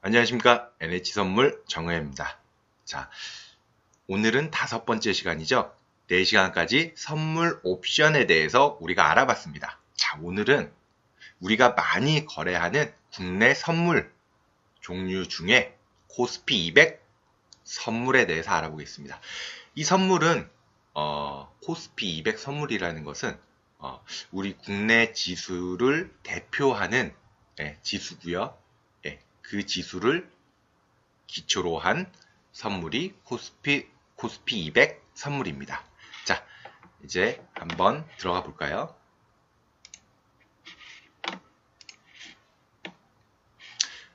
안녕하십니까. NH선물 정우입니다. 자, 오늘은 5번째 시간이죠. 4시간까지 선물 옵션에 대해서 우리가 알아봤습니다. 자, 오늘은 우리가 많이 거래하는 국내 선물 종류 중에 코스피 200 선물에 대해서 알아보겠습니다. 이 선물은 코스피 200 선물이라는 것은 우리 국내 지수를 대표하는 지수고요. 그 지수를 기초로 한 선물이 코스피 200 선물입니다. 자, 이제 한번 들어가 볼까요?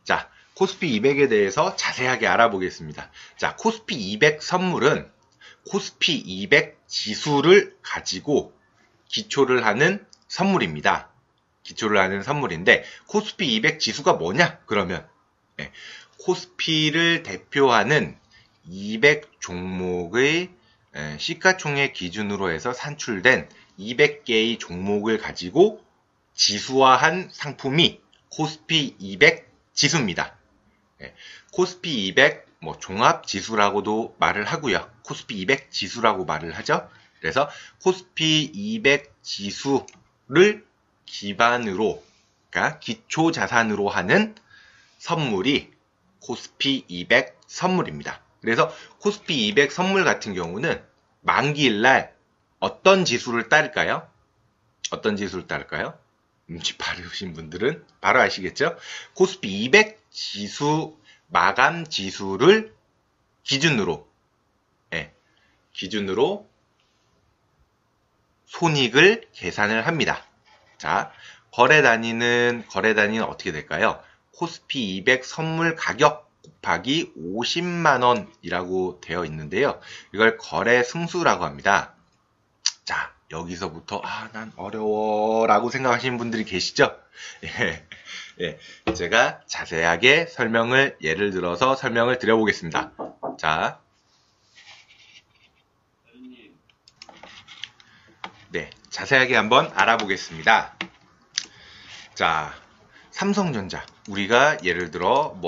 자, 코스피 200에 대해서 자세하게 알아보겠습니다. 자, 코스피 200 선물은 코스피 200 지수를 가지고 기초를 하는 선물입니다. 기초를 하는 선물인데 코스피 200 지수가 뭐냐? 그러면 코스피를 대표하는 200 종목의 시가총액 기준으로 해서 산출된 200개의 종목을 가지고 지수화한 상품이 코스피 200 지수입니다. 코스피 200 종합 지수라고도 말을 하고요. 코스피 200 지수라고 말을 하죠. 그래서 코스피 200 지수를 기반으로, 그러니까 기초 자산으로 하는 선물이 코스피 200 선물입니다. 그래서 코스피 200 선물 같은 경우는 만기일날 어떤 지수를 따를까요? 어떤 지수를 따를까요? 눈치 빠르신 분들은 바로 아시겠죠? 코스피 200 지수 마감 지수를 기준으로 손익을 계산을 합니다. 자, 거래 단위는 어떻게 될까요? 코스피 200 선물 가격 곱하기 50만원이라고 되어 있는데요. 이걸 거래 승수라고 합니다. 자, 여기서부터 난 어려워 라고 생각하시는 분들이 계시죠? 제가 자세하게 예를 들어서 설명을 드려보겠습니다. 자, 자세하게 한번 알아보겠습니다. 자, 삼성전자. 우리가 예를 들어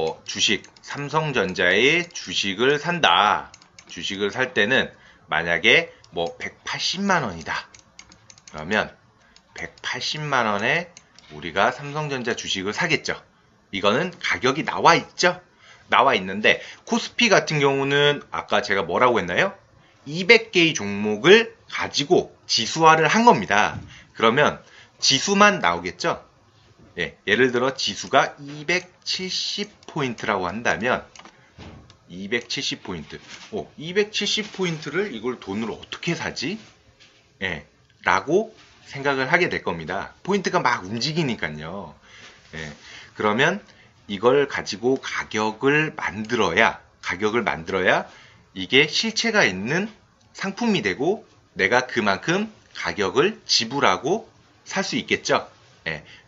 삼성전자의 주식을 산다. 주식을 살 때는 만약에 180만 원이다. 그러면 180만 원에 우리가 삼성전자 주식을 사겠죠. 이거는 가격이 나와 있죠. 나와 있는데 코스피 같은 경우는 아까 제가 뭐라고 했나요? 200개의 종목을 가지고 지수화를 한 겁니다. 그러면 지수만 나오겠죠? 예를 들어 지수가 270포인트라고 한다면 270포인트. 270포인트를 이걸 돈으로 어떻게 사지? 라고 생각을 하게 될 겁니다. 포인트가 막 움직이니까요. 그러면 이걸 가지고 가격을 만들어야 이게 실체가 있는 상품이 되고 내가 그만큼 가격을 지불하고 살 수 있겠죠.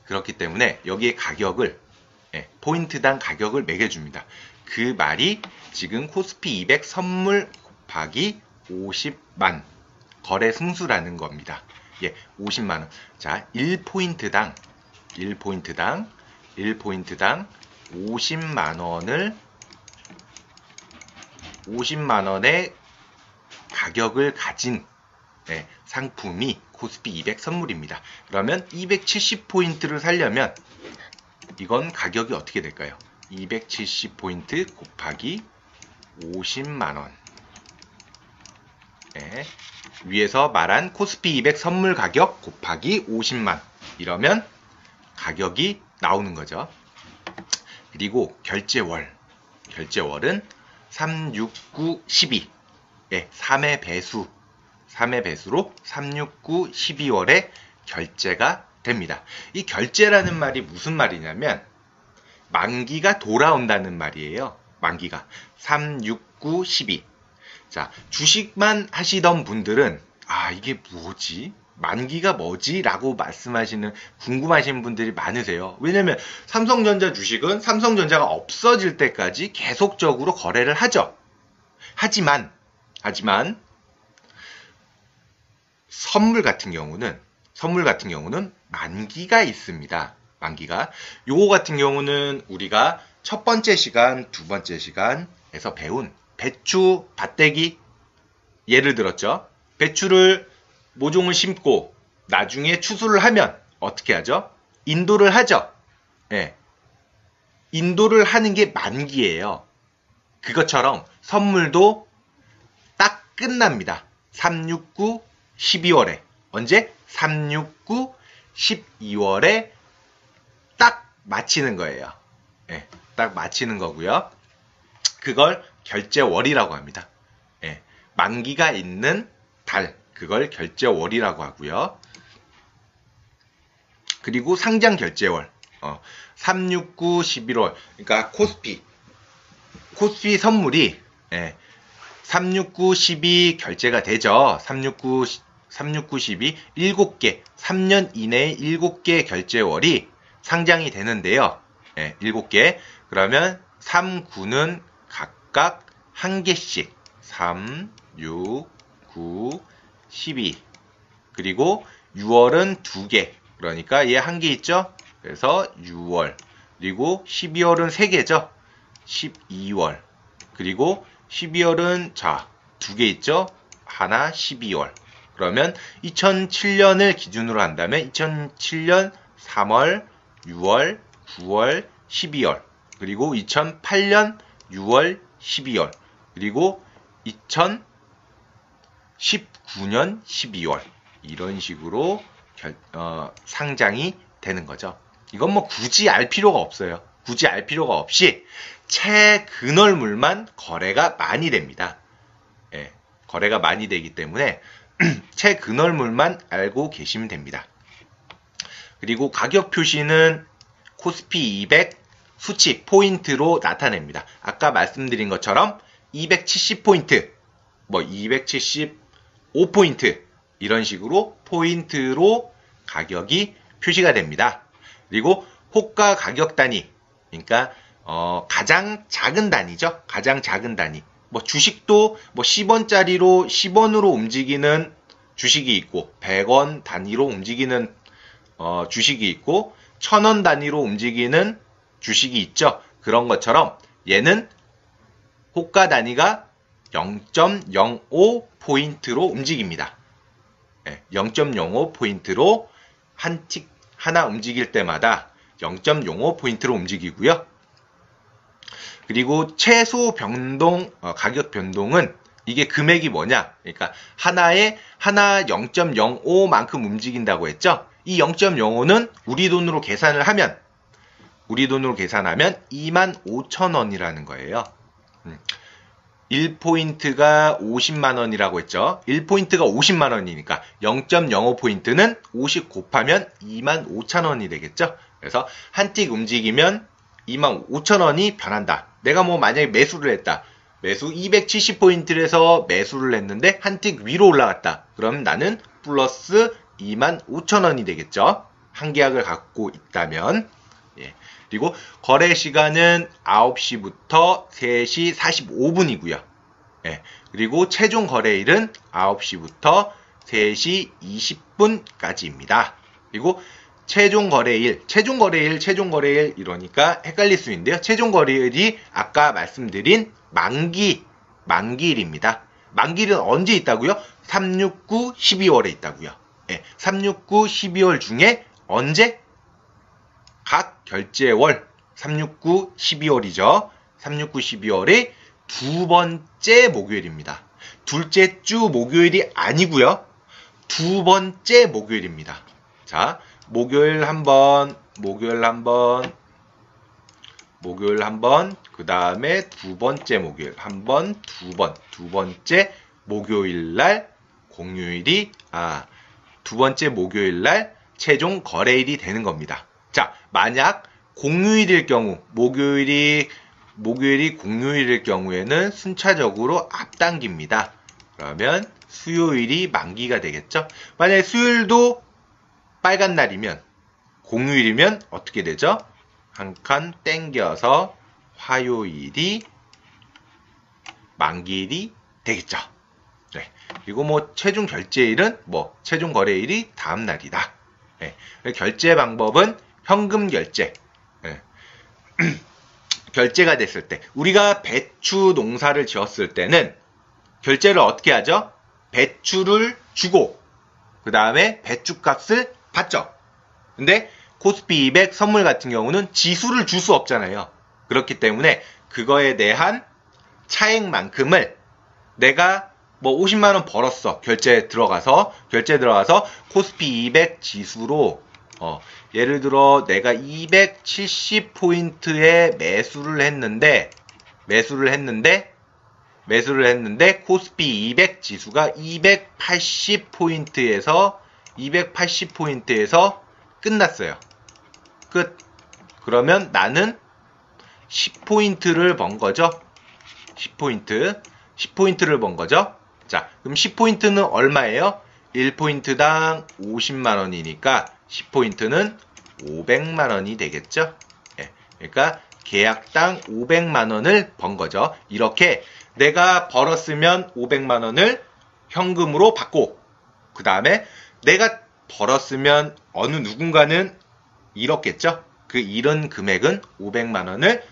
그렇기 때문에 여기에 가격을 포인트당 가격을 매겨줍니다. 그 말이 지금 코스피 200 선물 곱하기 50만 거래 승수라는 겁니다. 50만원. 자, 1포인트당 50만원의 가격을 가진 상품이 코스피 200 선물입니다. 그러면 270포인트를 사려면 이건 가격이 어떻게 될까요? 270포인트 곱하기 50만원. 위에서 말한 코스피 200 선물 가격 곱하기 50만. 이러면 가격이 나오는 거죠. 그리고 결제월은 3, 6, 9, 12. 3의 배수로 3, 6, 9, 12월에 결제가 됩니다. 이 결제라는 말이 무슨 말이냐면 만기가 돌아온다는 말이에요. 만기가 3, 6, 9, 12. 자, 주식만 하시던 분들은 이게 뭐지? 만기가 뭐지? 라고 궁금하시는 분들이 많으세요. 왜냐면 삼성전자 주식은 삼성전자가 없어질 때까지 계속적으로 거래를 하죠. 하지만 선물 같은 경우는 만기가 있습니다. 만기가. 요거 같은 경우는 우리가 첫 번째 시간, 두 번째 시간에서 배운 배추 밭대기 예를 들었죠. 배추를 모종을 심고 나중에 추수를 하면 어떻게 하죠? 인도를 하죠. 예. 인도를 하는 게 만기예요. 그것처럼 선물도 딱 끝납니다. 369, 12월에. 언제? 369, 12월에 딱 마치는 거예요. 예, 딱 마치는 거고요. 그걸 결제월이라고 합니다. 예, 만기가 있는 달, 그걸 결제월이라고 하고요. 그리고 상장 결제월. 369, 11월. 그러니까 코스피 선물이 369, 12 결제가 되죠. 369, 12, 7개, 3년 이내에 7개 결제월이 상장이 되는데요. 7개. 그러면 3, 9는 각각 1개씩. 3, 6, 9, 12. 그리고 6월은 2개. 그러니까 얘 1개 있죠? 그래서 6월. 그리고 12월은 3개죠? 12월. 그리고 12월은 자, 2개 있죠? 하나 12월. 그러면 2007년을 기준으로 한다면 2007년 3월, 6월, 9월, 12월. 그리고 2008년 6월, 12월. 그리고 2019년 12월. 이런 식으로 상장이 되는 거죠. 이건 뭐 굳이 알 필요가 없어요. 굳이 알 필요가 없이 채근월물만 거래가 많이 됩니다. 예, 거래가 많이 되기 때문에 채근월물만 알고 계시면 됩니다. 그리고 가격 표시는 코스피 200 수치 포인트로 나타냅니다. 아까 말씀드린 것처럼 270포인트, 뭐 275포인트 이런 식으로 포인트로 가격이 표시가 됩니다. 그리고 호가 가격 단위, 그러니까 가장 작은 단위죠. 가장 작은 단위. 뭐 주식도 뭐 10원짜리로 10원으로 움직이는 주식이 있고 100원 단위로 움직이는 주식이 있고 1000원 단위로 움직이는 주식이 있죠. 그런 것처럼 얘는 호가 단위가 0.05포인트로 움직입니다. 0.05포인트로 한 틱 하나 움직일 때마다 0.05포인트로 움직이고요. 그리고 최소 변동, 가격 변동은 이게 금액이 뭐냐? 그러니까 하나 0.05만큼 움직인다고 했죠? 이 0.05는 우리 돈으로 계산을 하면 25,000원이라는 거예요. 1포인트가 50만원이라고 했죠. 1포인트가 50만원이니까 0.05포인트는 50 곱하면 25,000원이 되겠죠. 그래서 한 틱 움직이면 25,000원이 변한다. 내가 뭐 만약에 매수를 했다. 매수 270포인트를 해서 매수를 했는데 한 틱 위로 올라갔다. 그럼 나는 플러스 25,000원이 되겠죠. 한 계약을 갖고 있다면. 예. 그리고 거래 시간은 9시부터 3시 45분이고요. 예. 그리고 최종 거래일은 9시부터 3시 20분까지입니다. 그리고 최종 거래일 이러니까 헷갈릴 수 있는데요. 최종 거래일이 아까 말씀드린 만기일입니다. 만기일은 언제 있다고요? 369, 12월에 있다고요. 예. 369, 12월 중에 언제? 각 결제월 369, 12월이죠. 369, 12월이 두 번째 목요일입니다. 둘째 주 목요일이 아니고요. 두 번째 목요일입니다. 자, 목요일 한 번, 그 다음에 두 번째 목요일 한 번, 두 번째 목요일 날 공휴일이 두 번째 목요일 날 최종 거래일이 되는 겁니다. 자, 만약 공휴일일 경우, 목요일이 공휴일일 경우에는 순차적으로 앞당깁니다. 그러면 수요일이 만기가 되겠죠? 만약에 수요일도 빨간 날이면, 공휴일이면 어떻게 되죠? 한 칸 땡겨서 화요일이 만기일이 되겠죠. 네. 그리고 뭐 최종 결제일은 최종 거래일이 다음 날이다. 네. 결제 방법은 현금 결제. 네. 결제가 됐을 때, 우리가 배추 농사를 지었을 때는 결제를 어떻게 하죠? 배추를 주고 그 다음에 배추값을 받죠. 근데 코스피 200 선물 같은 경우는 지수를 줄 수 없잖아요. 그렇기 때문에 그거에 대한 차액만큼을 내가 뭐 50만원 벌었어. 결제 들어가서 코스피 200 지수로 예를 들어 내가 270포인트에 매수를 했는데 코스피 200 지수가 280포인트에서 끝났어요. 끝. 그러면 나는 10포인트를 번 거죠. 10포인트를 번 거죠. 자, 그럼 10포인트는 얼마예요? 1포인트당 50만원이니까 10포인트는 500만원이 되겠죠. 예, 그러니까 계약당 500만원을 번 거죠. 이렇게 내가 벌었으면 500만원을 현금으로 받고 그 다음에 내가 벌었으면 어느 누군가는 잃었겠죠. 그 잃은 금액은 500만원을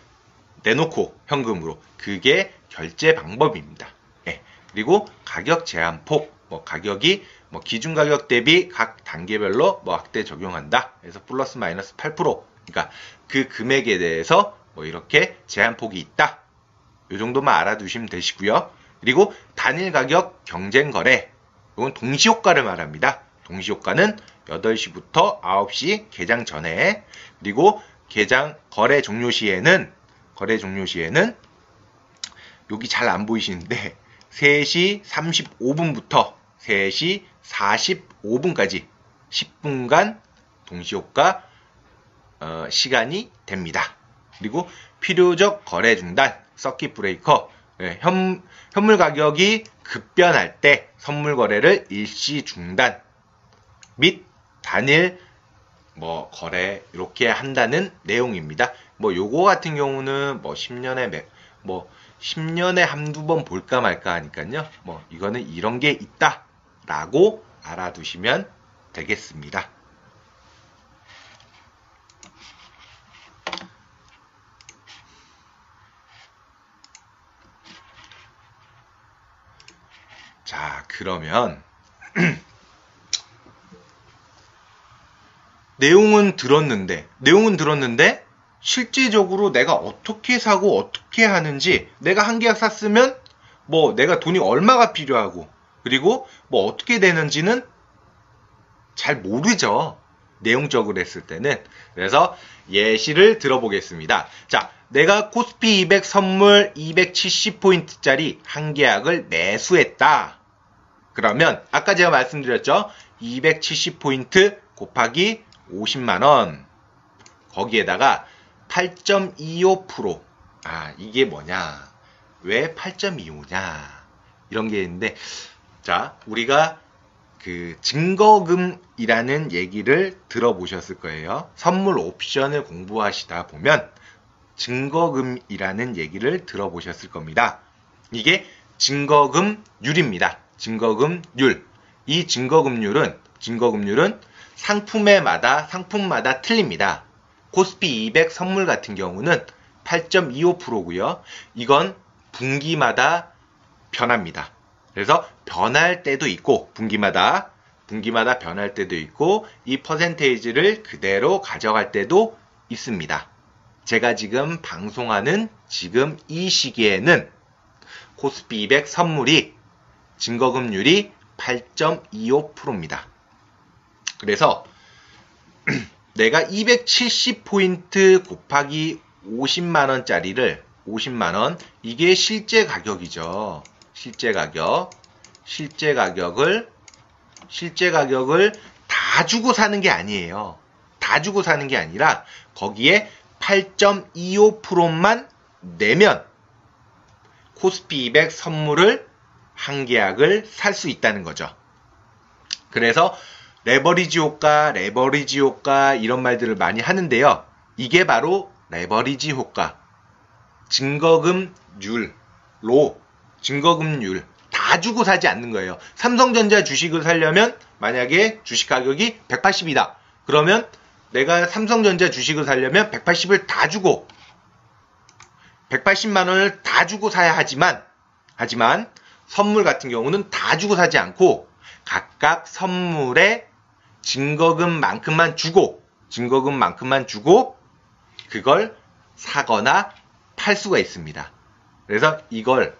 내놓고 현금으로. 그게 결제 방법입니다. 예. 그리고 가격 제한폭, 가격이 기준 가격 대비 각 단계별로 확대 적용한다. 그래서 플러스 마이너스 8%. 그러니까 그 금액에 대해서 이렇게 제한폭이 있다. 이 정도만 알아두시면 되시고요. 그리고 단일 가격 경쟁 거래. 이건 동시효과를 말합니다. 동시효과는 8시부터 9시 개장 전에, 그리고 거래 종료 시에는 여기 잘 안 보이시는데 3시 35분부터 3시 45분까지 10분간 동시효과 시간이 됩니다. 그리고 필요적 거래 중단, 서킷 브레이커, 현물 가격이 급변할 때 선물 거래를 일시 중단 및 단일 거래 이렇게 한다는 내용입니다. 요거 같은 경우는 10년에 한두 번 볼까 말까 하니까요. 이거는 이런 게 있다라고 알아두시면 되겠습니다. 자, 그러면 내용은 들었는데 실제적으로 내가 어떻게 사고 어떻게 하는지, 내가 한 계약 샀으면 내가 돈이 얼마가 필요하고 그리고 어떻게 되는지는 잘 모르죠. 내용적으로 했을 때는. 그래서 예시를 들어보겠습니다. 자, 내가 코스피 200 선물 270포인트짜리 한 계약을 매수했다. 그러면 아까 제가 말씀드렸죠. 270포인트 곱하기 50만원, 거기에다가 8.25%. 이게 뭐냐, 왜 8.25냐, 이런 게 있는데, 자, 우리가 그 증거금이라는 얘기를 들어보셨을 거예요. 선물 옵션을 공부하시다 보면 증거금이라는 얘기를 들어보셨을 겁니다. 이게 증거금률입니다. 증거금률. 이 증거금률은 상품마다 틀립니다. 코스피 200 선물 같은 경우는 8.25%고요. 이건 분기마다 변합니다. 그래서 변할 때도 있고, 분기마다 변할 때도 있고, 이 퍼센테이지를 그대로 가져갈 때도 있습니다. 제가 지금 방송하는 지금 이 시기에는 코스피 200 선물이 증거금률이 8.25%입니다. 그래서 내가 270포인트 곱하기 50만원짜리를 50만원, 이게 실제 가격이죠. 실제 가격을 다 주고 사는 게 아니에요. 다 주고 사는 게 아니라 거기에 8.25%만 내면 코스피 200 선물을 한 계약을 살 수 있다는 거죠. 그래서 레버리지 효과 이런 말들을 많이 하는데요. 이게 바로 레버리지 효과. 증거금률 다 주고 사지 않는 거예요. 삼성전자 주식을 사려면 만약에 주식 가격이 180이다. 그러면 내가 삼성전자 주식을 사려면 180을 다 주고 180만 원을 다 주고 사야 하지만 선물 같은 경우는 다 주고 사지 않고 각각 선물에 증거금만큼만 주고 그걸 사거나 팔 수가 있습니다. 그래서 이걸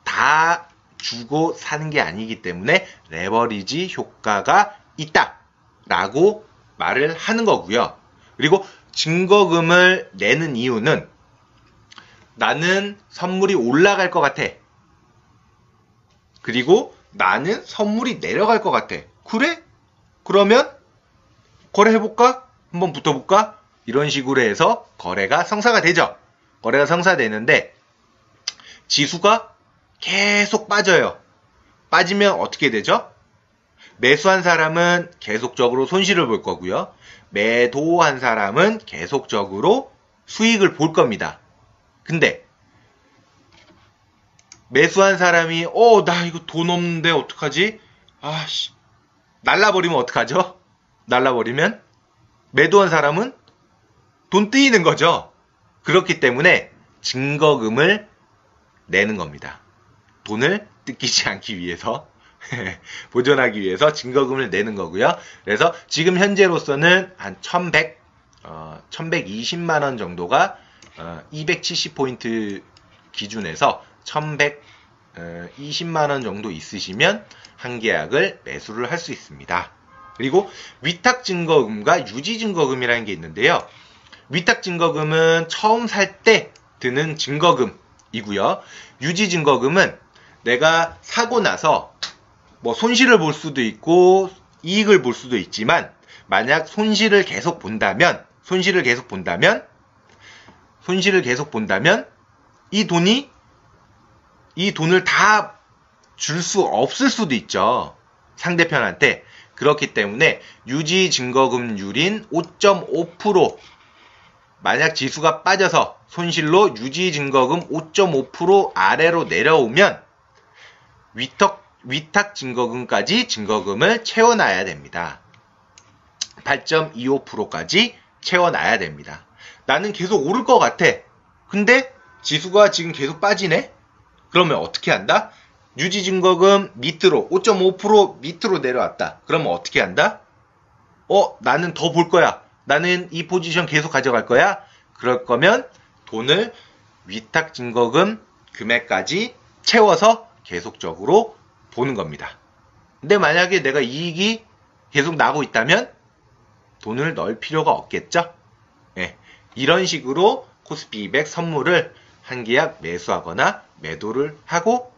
다 주고 사는 게 아니기 때문에 레버리지 효과가 있다라고 말을 하는 거고요. 그리고 증거금을 내는 이유는 나는 선물이 올라갈 것 같아. 그리고 나는 선물이 내려갈 것 같아. 그래? 그러면 거래해볼까? 한번 붙어볼까? 이런 식으로 해서 거래가 성사가 되죠. 거래가 성사되는데 지수가 계속 빠져요. 빠지면 어떻게 되죠? 매수한 사람은 계속적으로 손실을 볼 거고요. 매도한 사람은 계속적으로 수익을 볼 겁니다. 근데 매수한 사람이 나 이거 돈 없는데 어떡하지? 날라버리면 어떡하죠? 날라버리면 매도한 사람은 돈 떼이는 거죠. 그렇기 때문에 증거금을 내는 겁니다. 돈을 뜯기지 않기 위해서 보존하기 위해서 증거금을 내는 거고요. 그래서 지금 현재로서는 한 1120만 원 정도가 270포인트 기준에서 1120만 원 정도 있으시면 한 계약을 매수를 할 수 있습니다. 그리고 위탁증거금과 유지증거금이라는 게 있는데요. 위탁증거금은 처음 살 때 드는 증거금이고요. 유지증거금은 내가 사고 나서 뭐 손실을 볼 수도 있고 이익을 볼 수도 있지만 만약 손실을 계속 본다면 이 돈을 다 줄 수 없을 수도 있죠. 상대편한테. 그렇기 때문에 유지증거금률인 5.5% 만약 지수가 빠져서 손실로 유지증거금 5.5% 아래로 내려오면 위탁증거금까지 증거금을 채워놔야 됩니다. 8.25%까지 채워놔야 됩니다. 나는 계속 오를 것 같아. 근데 지수가 지금 계속 빠지네? 그러면 어떻게 한다? 유지증거금 밑으로 5.5% 밑으로 내려왔다. 그러면 어떻게 한다? 나는 더 볼 거야. 나는 이 포지션 계속 가져갈 거야. 그럴 거면 돈을 위탁증거금 금액까지 채워서 계속적으로 보는 겁니다. 근데 만약에 내가 이익이 계속 나고 있다면 돈을 넣을 필요가 없겠죠? 네, 이런 식으로 코스피 200 선물을 한 계약 매수하거나 매도를 하고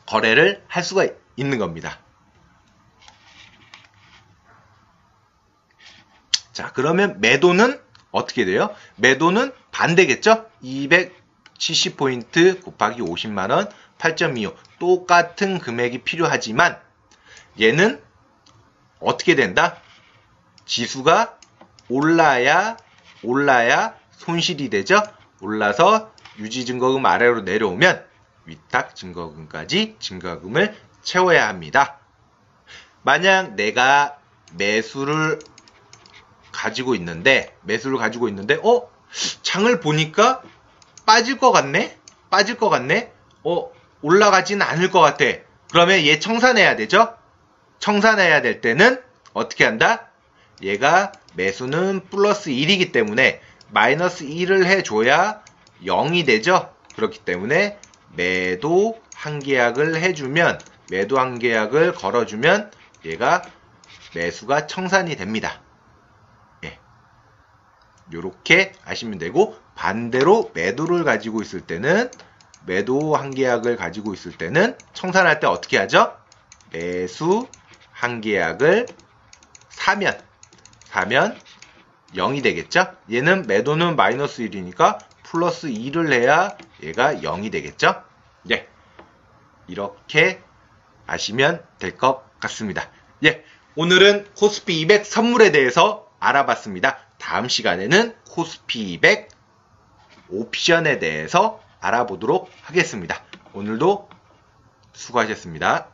거래를 할 수가 있는 겁니다. 자, 그러면 매도는 어떻게 돼요? 매도는 반대겠죠? 270포인트 곱하기 50만원 8.25 똑같은 금액이 필요하지만 얘는 어떻게 된다? 지수가 올라야 손실이 되죠? 올라서 유지증거금 아래로 내려오면 위탁증거금까지 증거금을 채워야 합니다. 만약 내가 매수를 가지고 있는데 장을 보니까 빠질 것 같네? 올라가지는 않을 것 같아. 그러면 얘 청산해야 되죠? 청산해야 될 때는 어떻게 한다? 얘가 매수는 플러스 1이기 때문에 마이너스 1을 해줘야 0이 되죠? 그렇기 때문에 매도 한 계약을 해주면, 매도 한 계약을 걸어주면 얘가 매수가 청산이 됩니다. 예. 요렇게 아시면 되고, 반대로 매도를 가지고 있을 때는, 매도 한 계약을 가지고 있을 때는 청산할 때 어떻게 하죠? 매수 한 계약을 사면 0이 되겠죠? 얘는 매도는 마이너스 1이니까 플러스 2를 해야 얘가 0이 되겠죠? 예. 이렇게 아시면 될 것 같습니다. 예. 오늘은 코스피 200 선물에 대해서 알아봤습니다. 다음 시간에는 코스피 200 옵션에 대해서 알아보도록 하겠습니다. 오늘도 수고하셨습니다.